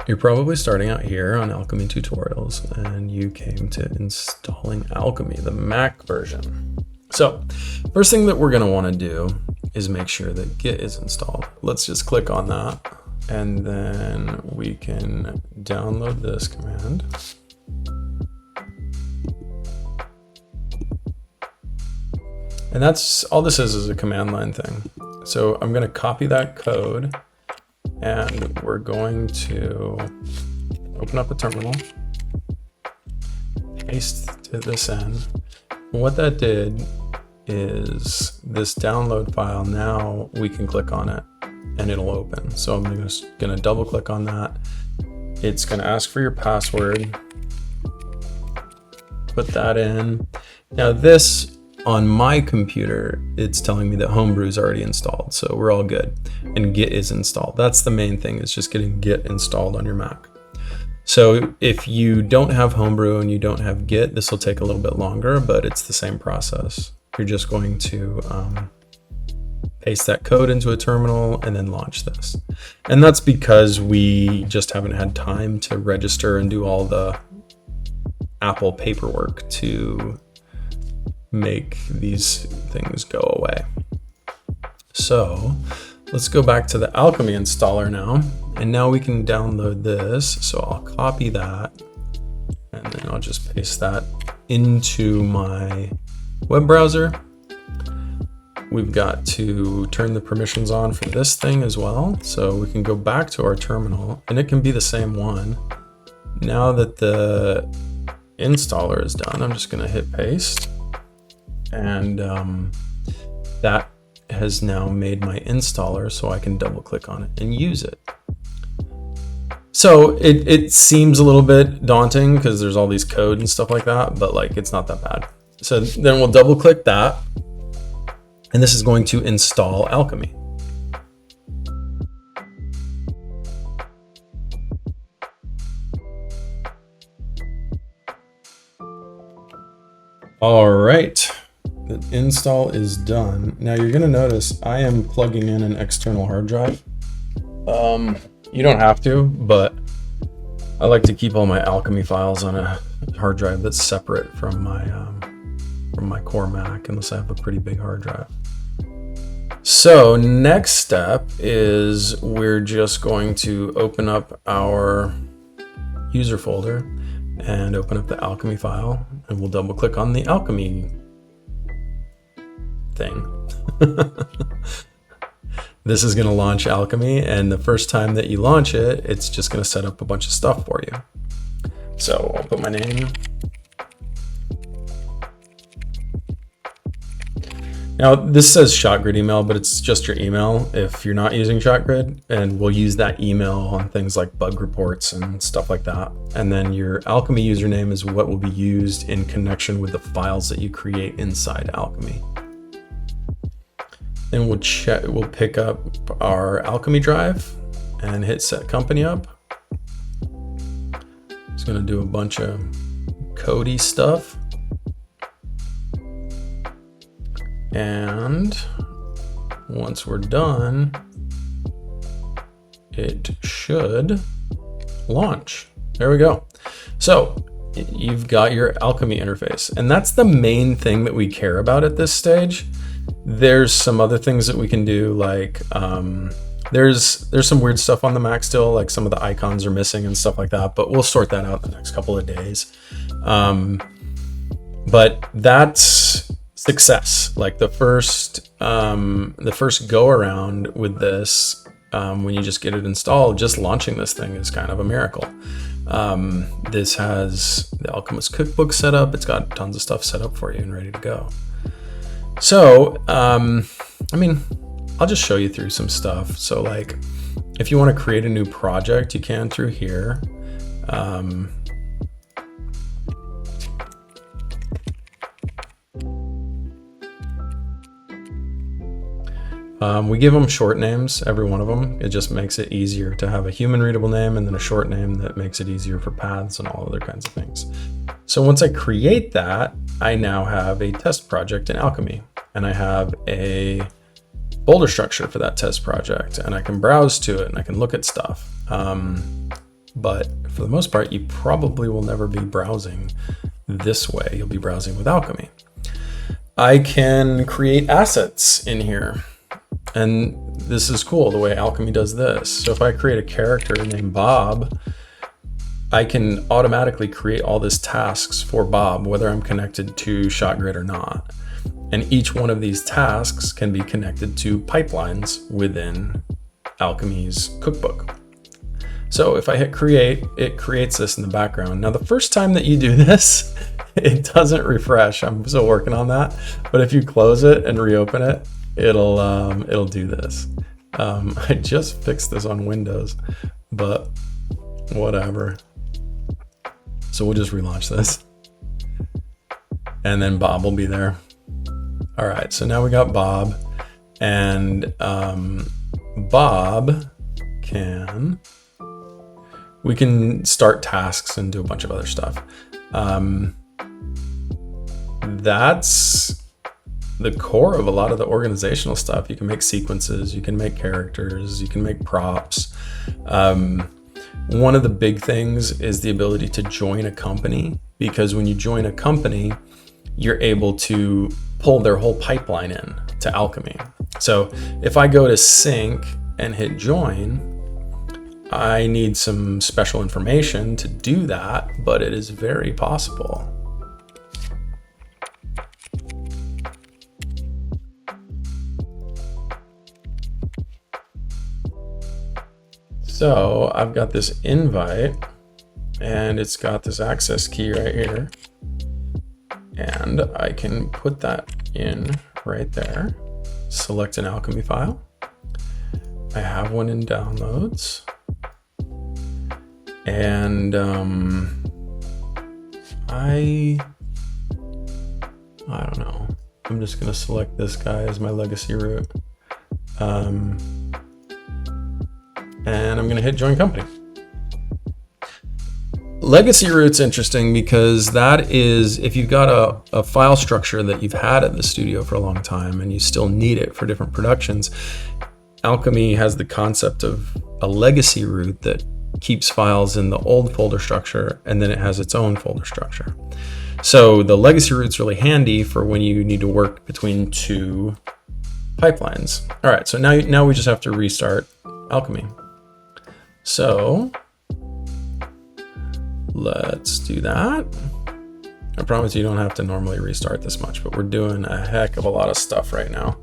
You're probably starting out here on Alchemy tutorials and you came to installing Alchemy, the Mac version. So first thing that we're going to want to do is make sure that Git is installed. Let's just click on that and then we can download this command. And that's all this is a command line thing. So I'm going to copy that code and we're going to open up a terminal, paste to this end. And what that did is this download file, now we can click on it and it'll open. So I'm just going to double click on that. It's going to ask for your password. Put that in. Now this, on my computer, it's telling me that Homebrew is already installed, so we're all good. And Git is installed. That's the main thing, is just getting Git installed on your Mac. So if you don't have Homebrew and you don't have Git, this will take a little bit longer, but it's the same process. You're just going to paste that code into a terminal and then launch this. And that's because we just haven't had time to register and do all the Apple paperwork to make these things go away. So let's go back to the Alchemy installer now, and now we can download this. So I'll copy that and then I'll just paste that into my web browser. We've got to turn the permissions on for this thing as well. So we can go back to our terminal and it can be the same one. Now that the installer is done, I'm just going to hit paste. And that has now made my installer so I can double click on it and use it. So it seems a little bit daunting because there's all these code and stuff like that, but like it's not that bad. So then we'll double click that and this is going to install Alchemy. All right. The install is done. Now you're going to notice I am plugging in an external hard drive. You don't have to, but I like to keep all my Alchemy files on a hard drive that's separate from my core Mac, unless I have a pretty big hard drive. So next step is we're just going to open up our user folder and open up the Alchemy file, and we'll double click on the Alchemy thing. This is going to launch Alchemy, and the first time that you launch it, it's just going to set up a bunch of stuff for you. So I'll put my name. Now this says ShotGrid email, but it's just your email if you're not using ShotGrid, and we'll use that email on things like bug reports and stuff like that. And then your Alchemy username is what will be used in connection with the files that you create inside Alchemy. Then we'll pick up our Alchemy drive and hit set company up. It's going to do a bunch of codey stuff. And once we're done, it should launch. There we go. So you've got your Alchemy interface, and that's the main thing that we care about at this stage. There's some other things that we can do, like there's some weird stuff on the Mac still, like some of the icons are missing and stuff like that, but we'll sort that out in the next couple of days. But that's success. Like the first go around with this, when you just get it installed, just launching this thing is kind of a miracle. This has the Alchemist cookbook set up. It's got tons of stuff set up for you and ready to go. So, I mean, I'll just show you through some stuff. So like, if you want to create a new project, you can through here. We give them short names, every one of them. It just makes it easier to have a human readable name and then a short name that makes it easier for paths and all other kinds of things. So once I create that, I now have a test project in Alchemy, and I have a folder structure for that test project, and I can browse to it and I can look at stuff. but for the most part, you probably will never be browsing this way. You'll be browsing with Alchemy. I can create assets in here. And this is cool, the way Alchemy does this. So if I create a character named Bob, I can automatically create all these tasks for Bob, whether I'm connected to ShotGrid or not. And each one of these tasks can be connected to pipelines within Alchemy's cookbook. So if I hit create, it creates this in the background. Now, the first time that you do this, it doesn't refresh. I'm still working on that. But if you close it and reopen it, it'll do this. I just fixed this on Windows, but whatever. So we'll just relaunch this. And then Bob will be there. All right, so now we got Bob, and Bob we can start tasks and do a bunch of other stuff. That's the core of a lot of the organizational stuff. You can make sequences, you can make characters, you can make props. One of the big things is the ability to join a company, because when you join a company, you're able to pull their whole pipeline in to Alchemy. So if I go to sync and hit join, I need some special information to do that, but it is very possible. So I've got this invite, and it's got this access key right here. And I can put that in right there. Select an Alchemy file. I have one in downloads. And I don't know. I'm just gonna select this guy as my legacy root. And I'm gonna hit join company. Legacy root's interesting because that is, if you've got a file structure that you've had at the studio for a long time and you still need it for different productions, Alchemy has the concept of a legacy root that keeps files in the old folder structure, and then it has its own folder structure. So the legacy root's really handy for when you need to work between two pipelines. All right, so now we just have to restart Alchemy. So let's do that. I promise you don't have to normally restart this much, but we're doing a heck of a lot of stuff right now.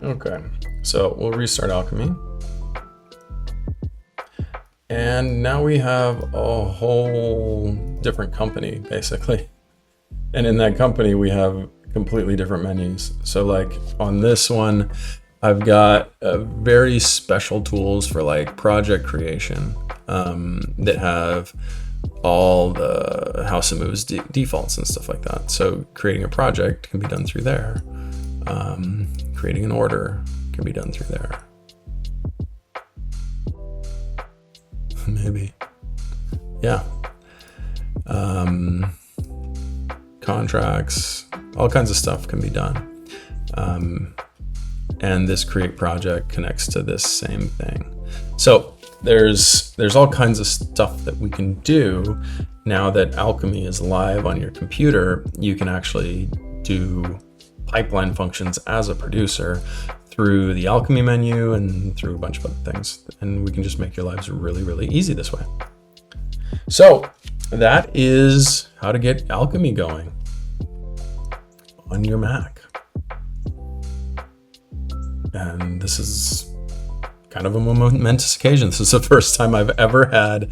Okay, so we'll restart Alchemy. And now we have a whole different company, basically. And in that company, we have completely different menus. So like on this one, I've got very special tools for like project creation that have all the House of Moves defaults and stuff like that. So creating a project can be done through there. Creating an order can be done through there. Maybe. Yeah. Contracts, all kinds of stuff can be done. And this create project connects to this same thing. So there's all kinds of stuff that we can do now that Alchemy is live on your computer. You can actually do pipeline functions as a producer through the Alchemy menu and through a bunch of other things. And we can just make your lives really, really easy this way. So that is how to get Alchemy going on your Mac. And this is kind of a momentous occasion. This is the first time I've ever had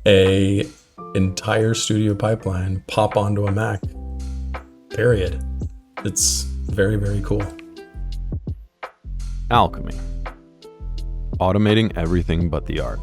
a entire studio pipeline pop onto a Mac, period. It's very, very cool. Alchemy. Automating everything but the art.